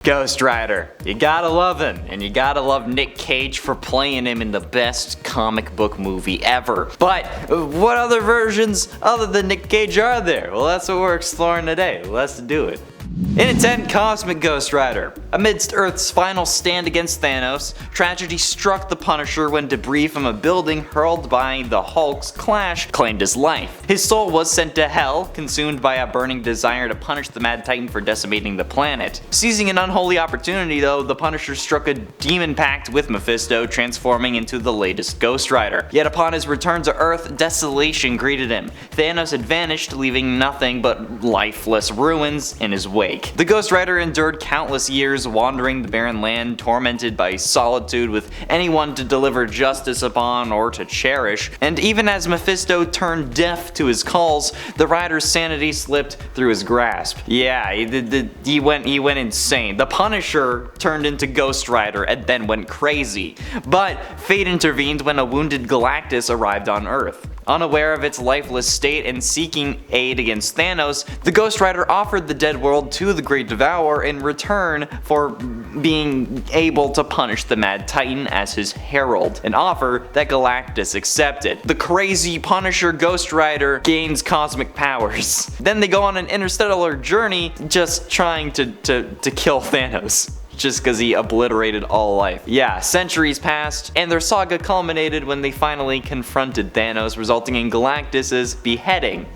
Ghost Rider. You gotta love him, and you gotta love Nick Cage for playing him in the best comic book movie ever. But what other versions other than Nick Cage are there? Well, that's what we're exploring today. Let's do it. In a 10, Cosmic Ghost Rider. Amidst Earth's final stand against Thanos, tragedy struck the Punisher when debris from a building hurled by the Hulk's clash claimed his life. His soul was sent to hell, consumed by a burning desire to punish the Mad Titan for decimating the planet. Seizing an unholy opportunity though, the Punisher struck a demon pact with Mephisto, transforming into the latest Ghost Rider. Yet upon his return to Earth, desolation greeted him. Thanos had vanished, leaving nothing but lifeless ruins in his wake. The Ghost Rider endured countless years wandering the barren land, tormented by solitude with anyone to deliver justice upon or to cherish, and even as Mephisto turned deaf to his calls, the Rider's sanity slipped through his grasp. Yeah, he went insane. The Punisher turned into Ghost Rider and then went crazy. But fate intervened when a wounded Galactus arrived on Earth. Unaware of its lifeless state and seeking aid against Thanos, the Ghost Rider offered the dead world to the Great Devourer in return for being able to punish the Mad Titan as his herald, an offer that Galactus accepted. The crazy Punisher Ghost Rider gains cosmic powers. Then they go on an interstellar journey just trying to kill Thanos. Just because he obliterated all life. Yeah, centuries passed, and their saga culminated when they finally confronted Thanos, resulting in Galactus's beheading.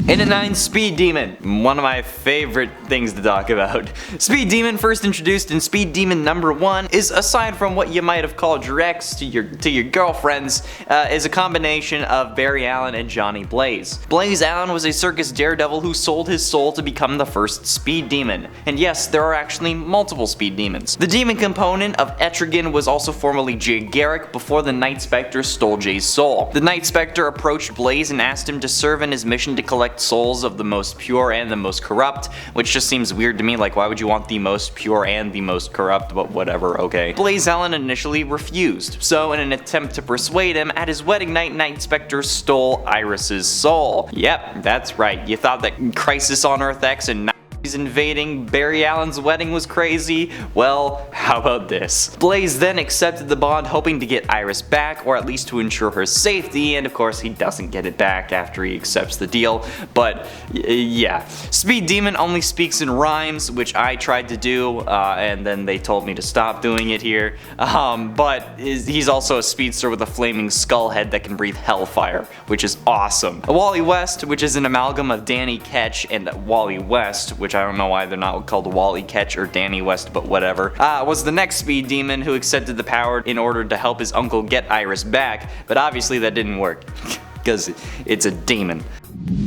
In a 9, Speed Demon, one of my favorite things to talk about. Speed Demon, first introduced in Speed Demon #1, is, aside from what you might have called your ex to your girlfriends, is a combination of Barry Allen and Johnny Blaze. Blaze Allen was a circus daredevil who sold his soul to become the first Speed Demon. And yes, there are actually multiple Speed Demons. The demon component of Etrigan was also formerly Jay Garrick before the Night Spectre stole Jay's soul. The Night Spectre approached Blaze and asked him to serve in his mission to collect souls of the most pure and the most corrupt, which just seems weird to me. Like, why would you want the most pure and the most corrupt? But whatever, okay. Blaze Allen initially refused, so in an attempt to persuade him, at his wedding night, Night Spectre stole Iris's soul. Yep, that's right. You thought that Crisis on Earth X and invading Barry Allen's wedding was crazy? Well, how about this? Blaze then accepted the bond, hoping to get Iris back, or at least to ensure her safety, and of course he doesn't get it back after he accepts the deal, but yeah. Speed Demon only speaks in rhymes, which I tried to do, and then they told me to stop doing it here, but he's also a speedster with a flaming skull head that can breathe hellfire, which is awesome. Wally West, which is an amalgam of Danny Ketch and Wally West, which I don't know why they're not called Wally Ketch or Danny West, but whatever, was the next Speed Demon who accepted the power in order to help his uncle get Iris back, but obviously that didn't work, because it's a demon.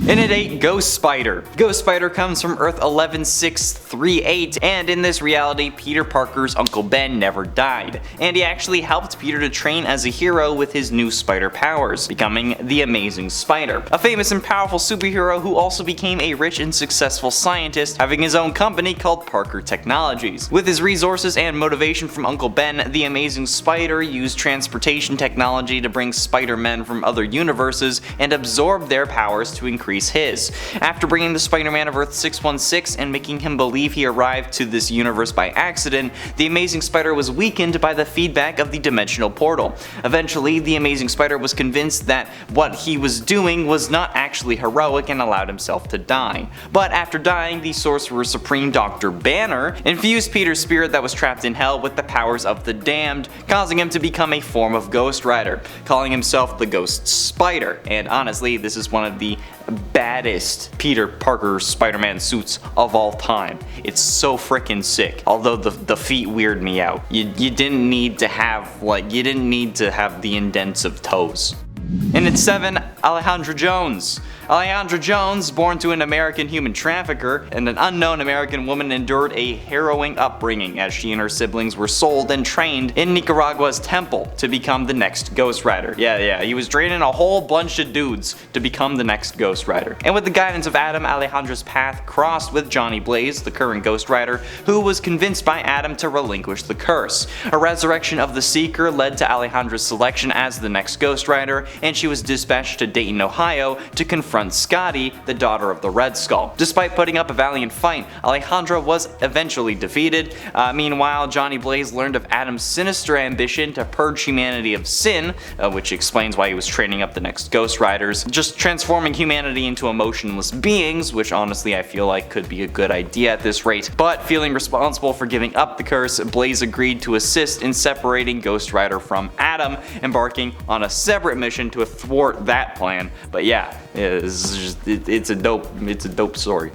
In at 8, Ghost Spider. Ghost Spider comes from Earth 11638, and in this reality, Peter Parker's Uncle Ben never died, and he actually helped Peter to train as a hero with his new spider powers, becoming the Amazing Spider, a famous and powerful superhero who also became a rich and successful scientist, having his own company called Parker Technologies. With his resources and motivation from Uncle Ben, the Amazing Spider used transportation technology to bring Spider-Men from other universes and absorb their powers to increase his. After bringing the Spider-Man of Earth 616 and making him believe he arrived to this universe by accident, the Amazing Spider was weakened by the feedback of the dimensional portal. Eventually, the Amazing Spider was convinced that what he was doing was not actually heroic and allowed himself to die. But after dying, the Sorcerer Supreme Dr. Banner infused Peter's spirit that was trapped in hell with the powers of the damned, causing him to become a form of Ghost Rider, calling himself the Ghost Spider. And honestly, this is one of the baddest Peter Parker Spider-Man suits of all time. It's so freaking sick. Although the feet weird me out. You didn't need to have the indents of toes. And at 7, Alejandra Jones. Alejandra Jones, born to an American human trafficker, and an unknown American woman, endured a harrowing upbringing as she and her siblings were sold and trained in Nicaragua's temple to become the next Ghost Rider. Yeah, he was training a whole bunch of dudes to become the next Ghost Rider. And with the guidance of Adam, Alejandra's path crossed with Johnny Blaze, the current Ghost Rider, who was convinced by Adam to relinquish the curse. A resurrection of the Seeker led to Alejandra's selection as the next Ghost Rider, and she was dispatched to Dayton, Ohio to confront confront Scotty, the daughter of the Red Skull. Despite putting up a valiant fight, Alejandra was eventually defeated. Meanwhile, Johnny Blaze learned of Adam's sinister ambition to purge humanity of sin, which explains why he was training up the next Ghost Riders, just transforming humanity into emotionless beings, which honestly I feel like could be a good idea at this rate. But feeling responsible for giving up the curse, Blaze agreed to assist in separating Ghost Rider from Adam, embarking on a separate mission to thwart that plan. But yeah, it's a dope story.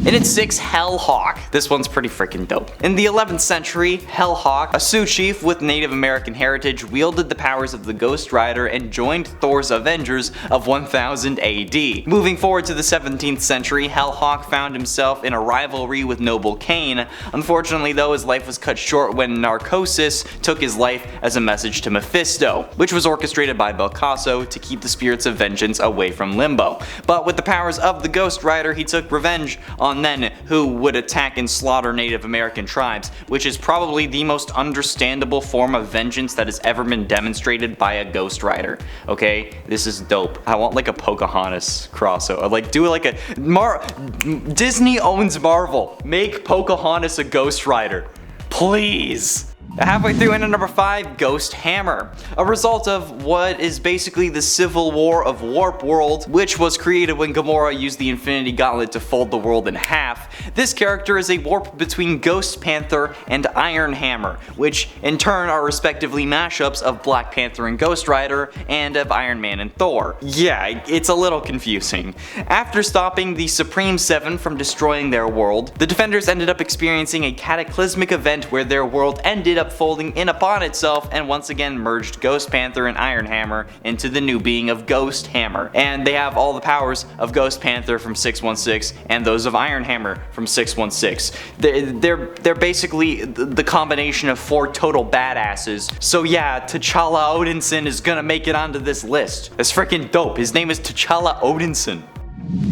In at 6, Hellhawk. This one's pretty freaking dope. In the 11th century, Hellhawk, a Sioux chief with Native American heritage, wielded the powers of the Ghost Rider and joined Thor's Avengers of 1000 AD. Moving forward to the 17th century, Hellhawk found himself in a rivalry with Noble Kane. Unfortunately though, his life was cut short when Narcosis took his life as a message to Mephisto, which was orchestrated by Belcasso to keep the spirits of vengeance away from Limbo. But with the powers of the Ghost Rider, he took revenge on men who would attack and slaughter Native American tribes, which is probably the most understandable form of vengeance that has ever been demonstrated by a Ghost Rider. Okay, this is dope. I want like a Pocahontas crossover. Like do like a Disney owns Marvel. Make Pocahontas a Ghost Rider, please. Halfway through, in at number 5, Ghost Hammer. A result of what is basically the civil war of Warp World, which was created when Gamora used the Infinity Gauntlet to fold the world in half. This character is a warp between Ghost Panther and Iron Hammer, which in turn are respectively mashups of Black Panther and Ghost Rider, and of Iron Man and Thor. Yeah, it's a little confusing. After stopping the Supreme Seven from destroying their world, the Defenders ended up experiencing a cataclysmic event where their world ended up folding in upon itself and once again merged Ghost Panther and Iron Hammer into the new being of Ghost Hammer. And they have all the powers of Ghost Panther from 616 and those of Iron Hammer from 616. They're basically the combination of 4 total badasses. So yeah, T'Challa Odinson is gonna make it onto this list. That's freaking dope. His name is T'Challa Odinson.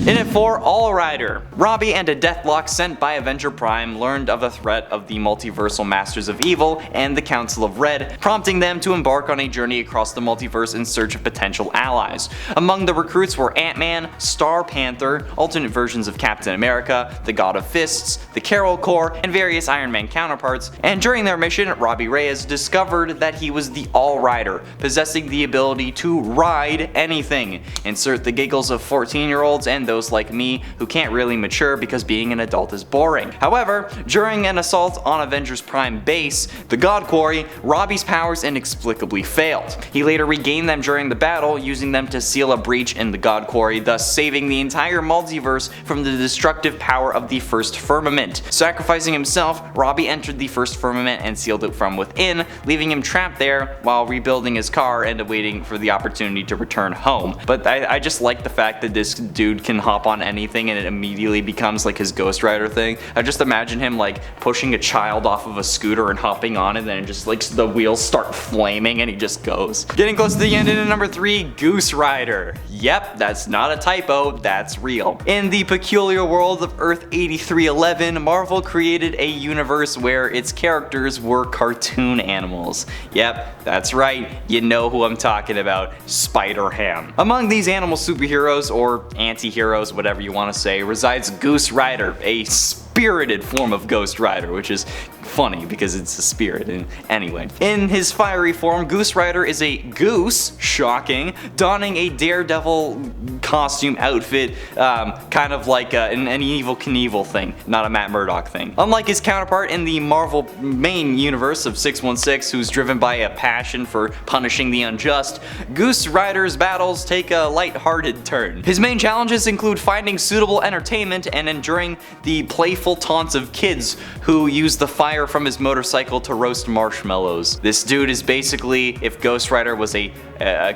In at 4, All Rider. Robbie and a Deathlock sent by Avenger Prime learned of the threat of the multiversal Masters of Evil and the Council of Red, prompting them to embark on a journey across the multiverse in search of potential allies. Among the recruits were Ant-Man, Star Panther, alternate versions of Captain America, the God of Fists, the Carol Corps, and various Iron Man counterparts, and during their mission, Robbie Reyes discovered that he was the All Rider, possessing the ability to ride anything. Insert the giggles of 14-year-olds and those like me who can't really mature because being an adult is boring. However, during an assault on Avengers Prime base, the God Quarry, Robbie's powers inexplicably failed. He later regained them during the battle, using them to seal a breach in the God Quarry, thus saving the entire multiverse from the destructive power of the First Firmament. Sacrificing himself, Robbie entered the First Firmament and sealed it from within, leaving him trapped there while rebuilding his car and awaiting for the opportunity to return home. But I just like the fact that this dude can hop on anything and it immediately becomes like his Ghost Rider thing. I just imagine him like pushing a child off of a scooter and hopping on it, and then just like the wheels start flaming and he just goes. Getting close to the end, in at number 3, Goose Rider. Yep, that's not a typo, that's real. In the peculiar world of Earth 8311, Marvel created a universe where its characters were cartoon animals. Yep, that's right, you know who I'm talking about, Spider-Ham. Among these animal superheroes, or anti-heroes, whatever you want to say, resides Goose Rider, a spirited form of Ghost Rider, which is funny because it's a spirit. And anyway, in his fiery form, Goose Rider is a goose, shocking, donning a Daredevil costume outfit, kind of like an Evel Knievel thing, not a Matt Murdock thing. Unlike his counterpart in the Marvel main universe of 616, who's driven by a passion for punishing the unjust, Goose Rider's battles take a light-hearted turn. His main challenges include finding suitable entertainment and enduring the playful taunts of kids who use the fire from his motorcycle to roast marshmallows. This dude is basically if Ghost Rider was a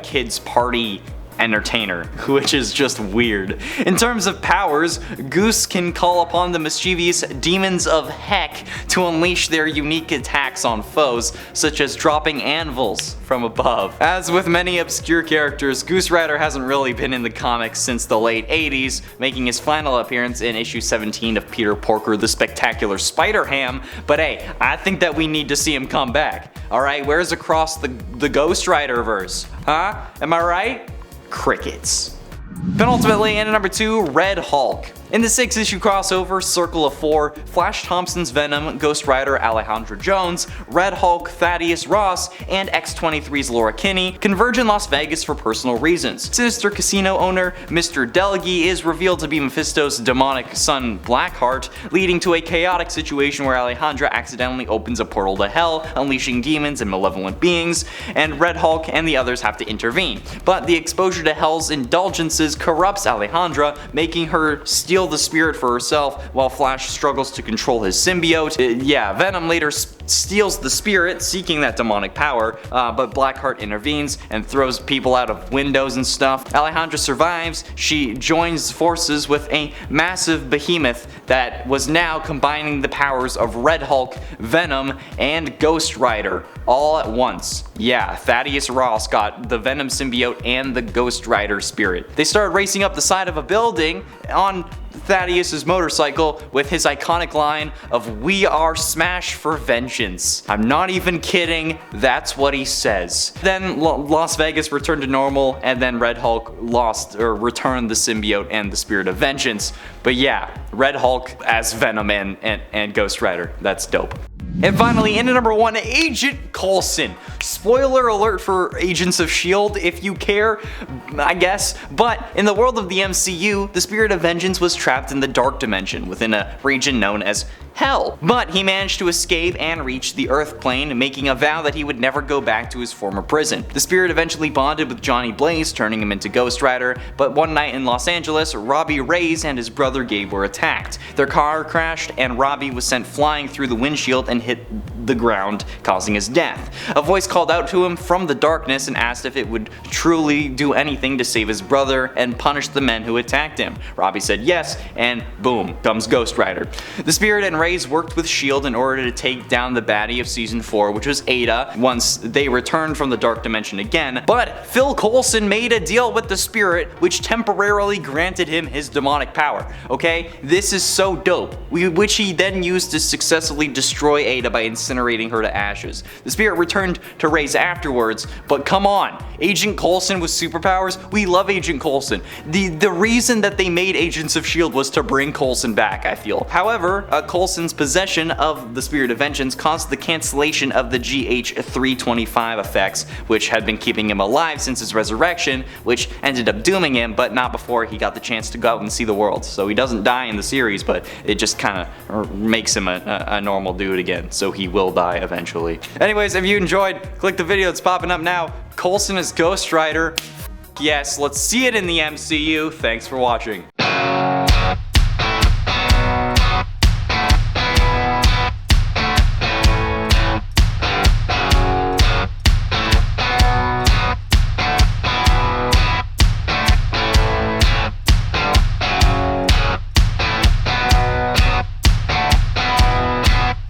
kid's party entertainer, which is just weird. In terms of powers, Goose can call upon the mischievous demons of heck to unleash their unique attacks on foes, such as dropping anvils from above. As with many obscure characters, Goose Rider hasn't really been in the comics since the late 80s, making his final appearance in issue 17 of Peter Porker the Spectacular Spider-Ham, but hey, I think that we need to see him come back. Alright, where's across the Ghost Rider verse? Huh? Am I right? Crickets. Penultimately, in at number 2, Red Hulk. In the 6-issue crossover Circle of 4, Flash Thompson's Venom, Ghost Rider Alejandra Jones, Red Hulk Thaddeus Ross, and X-23's Laura Kinney converge in Las Vegas for personal reasons. Sinister casino owner Mr. Delegui is revealed to be Mephisto's demonic son Blackheart, leading to a chaotic situation where Alejandra accidentally opens a portal to hell, unleashing demons and malevolent beings, and Red Hulk and the others have to intervene. But the exposure to hell's indulgences corrupts Alejandra, making her steal the spirit for herself while Flash struggles to control his symbiote. Venom later steals the spirit, seeking that demonic power, but Blackheart intervenes and throws people out of windows and stuff. Alejandra survives. She joins forces with a massive behemoth that was now combining the powers of Red Hulk, Venom, and Ghost Rider all at once. Yeah, Thaddeus Ross got the Venom symbiote and the Ghost Rider spirit. They started racing up the side of a building on Thaddeus' motorcycle with his iconic line of "We are Smash for vengeance." I'm not even kidding, that's what he says. Then Las Vegas returned to normal, and then Red Hulk returned the symbiote and the spirit of vengeance. But yeah, Red Hulk as Venom and Ghost Rider, that's dope. And finally, in at number 1, Agent Coulson. Spoiler alert for Agents of S.H.I.E.L.D. if you care, I guess. But in the world of the MCU, the Spirit of Vengeance was trapped in the Dark Dimension within a region known as Hell. But he managed to escape and reach the Earth plane, making a vow that he would never go back to his former prison. The Spirit eventually bonded with Johnny Blaze, turning him into Ghost Rider, but one night in Los Angeles, Robbie Reyes and his brother Gabe were attacked. Their car crashed and Robbie was sent flying through the windshield and hit the ground, causing his death. A voice called out to him from the darkness and asked if it would truly do anything to save his brother and punish the men who attacked him. Robbie said yes, and boom, comes Ghost Rider. The Spirit and Reyes worked with S.H.I.E.L.D. in order to take down the baddie of season 4, which was Ada, once they returned from the Dark Dimension again. But Phil Coulson made a deal with the Spirit, which temporarily granted him his demonic power. Okay, this is so dope. Which he then used to successfully destroy Ada by incinerating her to ashes. The Spirit returned to Reyes afterwards, but come on, Agent Coulson with superpowers? We love Agent Coulson. The reason that they made Agents of S.H.I.E.L.D. was to bring Coulson back, I feel. However, Coulson's possession of the Spirit of Vengeance caused the cancellation of the GH325 effects, which had been keeping him alive since his resurrection, which ended up dooming him, but not before he got the chance to go out and see the world. So he doesn't die in the series, but it just kind of makes him a normal dude again, so he will die eventually. Anyways, if you enjoyed, click the video that's popping up now. Coulson is Ghost Rider. Yes, let's see it in the MCU. Thanks for watching.